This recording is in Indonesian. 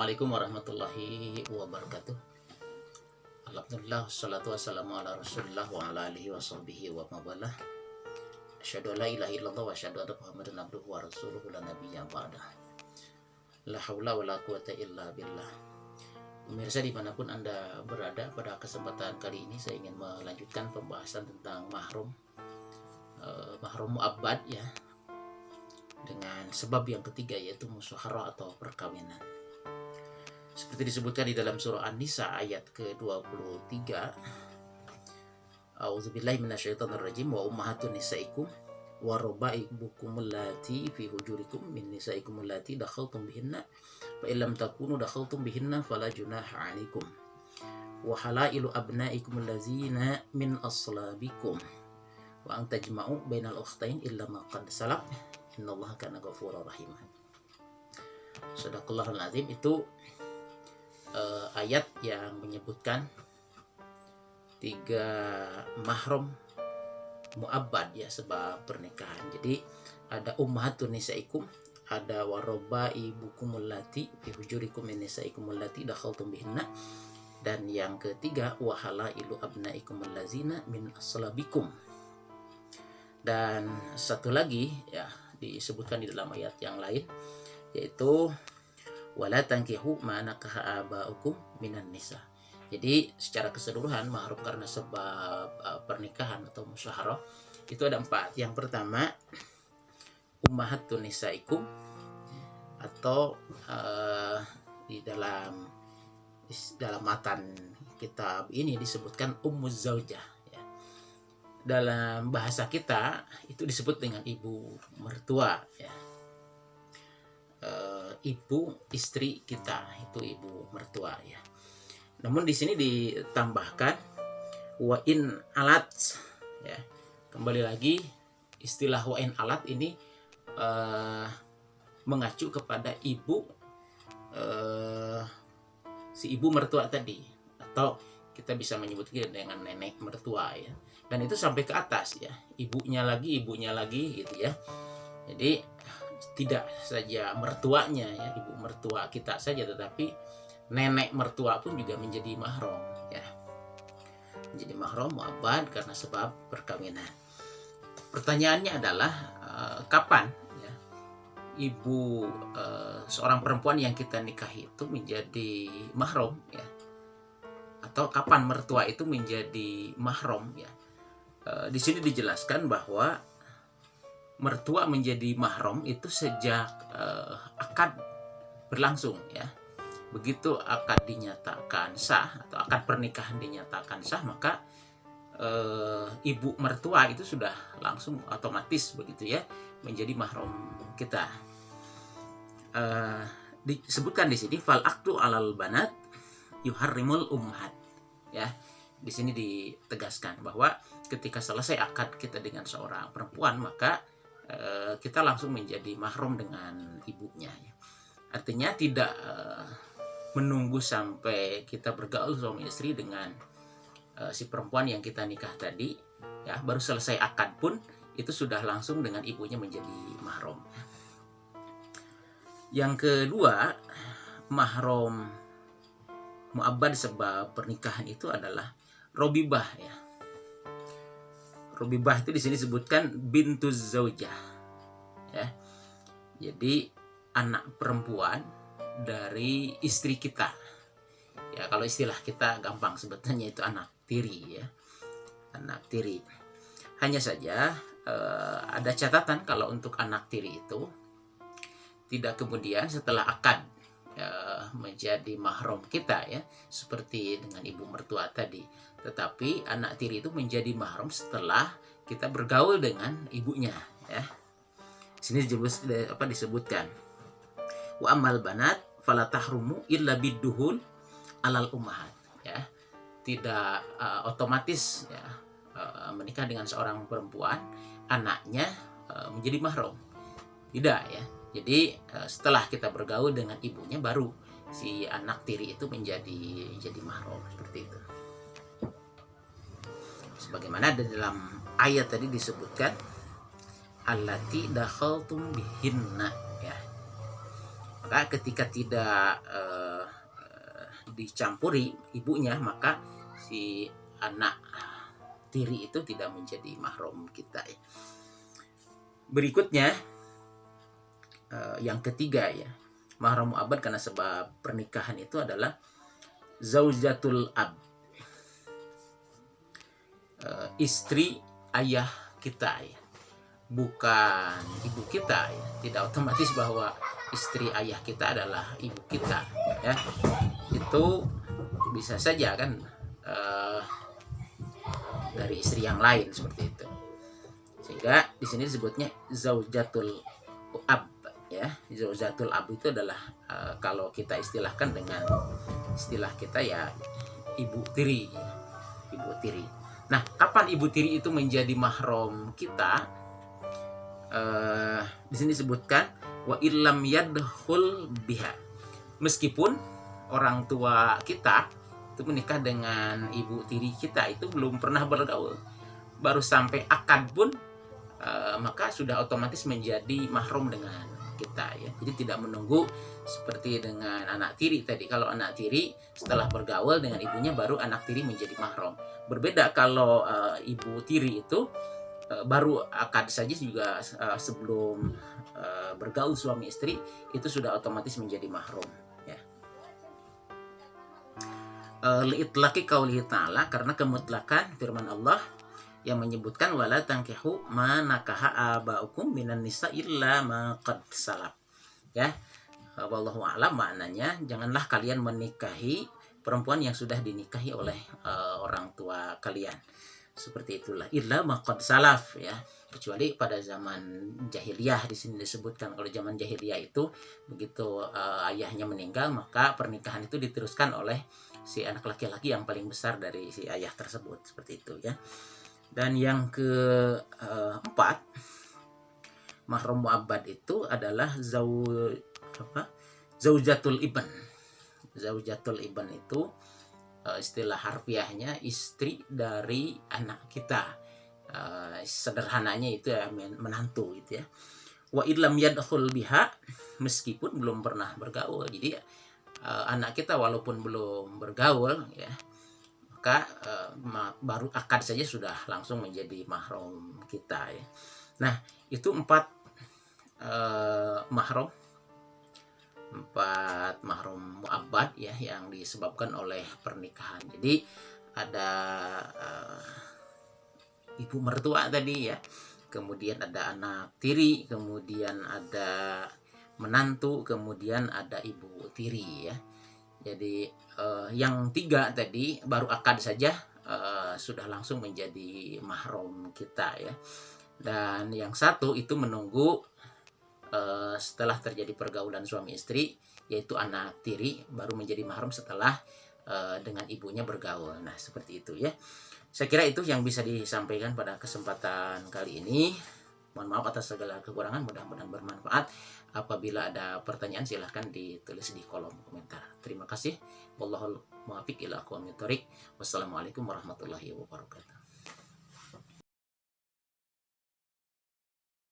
Assalamualaikum warahmatullahi wabarakatuh. Alhamdulillah, wassalatu wassalamu ala rasulillah wa ala alihi wa sahbihi wa mawalah. Asyhadu an la ilaha illallah wa asyhadu anna Muhammadan abduhu wa rasuluhu la nabiyya ba'dah. La haula wa la quwata illa billah. Pemirsa dimanapun Anda berada, pada kesempatan kali ini saya ingin melanjutkan pembahasan tentang mahrum mu'abbad ya, dengan sebab yang ketiga yaitu musyaharah atau perkawinan. Seperti disebutkan di dalam surah An-Nisa ayat ke-23, A'udzubillahi minasyaitonirrajim, wa ummahatun nisaikum wa raba'ibukum allati fi hujurikum min nisaikum allati dakhaltum bihinna fa illam takunu dakhaltum bihinna fala junaha 'alaikum wa halailu abnaikum allazina min aslabikum wa an tajma'u bainal ukhtain illa ma qad salaf innallaha kana ghafurur rahim. Shadaqallahul azim. Itu ayat yang menyebutkan 3 mahram mu'abbad ya, sebab pernikahan. Jadi ada ummahatun nisaikum, ada waraba'ibukum allati fi hujurikum min nisaikum allati dakhaltum bihinna, dan yang ketiga wahalailu abnaikum allazina min aslabikum. Dan satu lagi ya disebutkan di dalam ayat yang lain, yaitu wala tankihu ma nakaha abaukum minan nisa. Jadi secara keseluruhan mahrum karena sebab pernikahan atau musyaharah itu ada 4. Yang pertama ummahatun nisaikum, atau di dalam matan kitab ini disebutkan ummuz zaujah ya. Dalam bahasa kita itu disebut dengan ibu mertua ya. Ibu istri kita itu ibu mertua ya. Namun di sini ditambahkan wa in alat ya. Kembali lagi istilah wa in alat ini mengacu kepada ibu si ibu mertua tadi, atau kita bisa menyebutnya dengan nenek mertua ya. Dan itu sampai ke atas ya, ibunya lagi gitu ya. Jadi tidak saja mertuanya ya, ibu mertua kita saja, tetapi nenek mertua pun juga menjadi mahram ya, menjadi mahram mu'abbad karena sebab perkawinan. Pertanyaannya adalah kapan ya ibu seorang perempuan yang kita nikahi itu menjadi mahram ya, atau kapan mertua itu menjadi mahram ya. Di sini dijelaskan bahwa mertua menjadi mahram itu sejak akad berlangsung ya. Begitu akad dinyatakan sah atau akad pernikahan dinyatakan sah, maka ibu mertua itu sudah langsung otomatis begitu ya menjadi mahram kita. Disebutkan di sini fal aqdu alal banat yuharrimul ummahat ya. Di sini ditegaskan bahwa ketika selesai akad kita dengan seorang perempuan, maka kita langsung menjadi mahram dengan ibunya ya. Artinya tidak menunggu sampai kita bergaul suami istri dengan si perempuan yang kita nikah tadi ya, baru selesai akad pun itu sudah langsung dengan ibunya menjadi mahram. Yang kedua, mahram mu'abbad sebab pernikahan itu adalah robibah ya. Robibah itu di sini disebutkan bintuz zaujah ya. Jadi anak perempuan dari istri kita ya. Kalau istilah kita gampang sebetulnya itu anak tiri ya, anak tiri. Hanya saja ada catatan kalau untuk anak tiri itu tidak kemudian setelah akad menjadi mahram kita ya, seperti dengan ibu mertua tadi, tetapi anak tiri itu menjadi mahram setelah kita bergaul dengan ibunya ya. Sini disebutkan wa amal banat fala tahrumu illa bidduhul alal ummahat ya. Tidak otomatis ya menikah dengan seorang perempuan anaknya menjadi mahram, tidak ya. Jadi setelah kita bergaul dengan ibunya baru si anak tiri itu menjadi mahram, seperti itu. Sebagaimana di dalam ayat tadi disebutkan allati dakhaltum bihinna ya. Maka ketika tidak dicampuri ibunya, maka si anak tiri itu tidak menjadi mahram kita ya. Berikutnya yang ketiga ya, mahram mu'abbad karena sebab pernikahan itu adalah zaujatul ab, istri ayah kita ya, bukan ibu kita ya. Tidak otomatis bahwa istri ayah kita adalah ibu kita ya. Itu bisa saja kan dari istri yang lain seperti itu. Sehingga di sini disebutnya zaujatul ab ya. Zaujatul ab itu adalah kalau kita istilahkan dengan istilah kita ya ibu tiri ya. Ibu tiri. Nah, kapan ibu tiri itu menjadi mahram kita? Di sini disebutkan wa illam yadkhul biha. Meskipun orang tua kita itu menikah dengan ibu tiri kita itu belum pernah bergaul, baru sampai akad pun maka sudah otomatis menjadi mahram dengan kita ya. Jadi tidak menunggu seperti dengan anak tiri tadi. Kalau anak tiri setelah bergaul dengan ibunya baru anak tiri menjadi mahram. Berbeda kalau ibu tiri itu baru akad saja juga sebelum bergaul suami istri itu sudah otomatis menjadi mahram ya. Liitlaqi qaulihi ta'ala, karena kemutlakan firman Allah yang menyebutkan wala tankihu ma nakaha abaukum minan nisa illa ma qad salaf ya. Wallahu a'lam, maknanya janganlah kalian menikahi perempuan yang sudah dinikahi oleh orang tua kalian. Seperti itulah illa ma qad salaf ya, kecuali pada zaman jahiliyah. Di sini disebutkan kalau zaman jahiliyah itu begitu ayahnya meninggal maka pernikahan itu diteruskan oleh si anak laki-laki yang paling besar dari si ayah tersebut, seperti itu ya. Dan yang keempat, mahram mu'abbad itu adalah zaujatul ibn. Zaujatul ibn itu istilah harfiahnya istri dari anak kita. Sederhananya itu ya menantu gitu ya. Wa illam yadkhul biha, meskipun belum pernah bergaul. Jadi anak kita walaupun belum bergaul ya, maka baru akad saja sudah langsung menjadi mahram kita ya. Nah, itu empat mahram mu'abbad ya yang disebabkan oleh pernikahan. Jadi ada ibu mertua tadi ya, kemudian ada anak tiri, kemudian ada menantu, kemudian ada ibu tiri ya. Jadi yang tiga tadi baru akad saja sudah langsung menjadi mahram kita ya. Dan yang satu itu menunggu setelah terjadi pergaulan suami istri, yaitu anak tiri baru menjadi mahram setelah dengan ibunya bergaul. Nah, seperti itu ya. Saya kira itu yang bisa disampaikan pada kesempatan kali ini. Mohon maaf atas segala kekurangan, mudah-mudahan bermanfaat. Apabila ada pertanyaan silahkan ditulis di kolom komentar. Terima kasih. Wallahul muwaffiq ila aqwamit thoriq. Wassalamualaikum warahmatullahi wabarakatuh.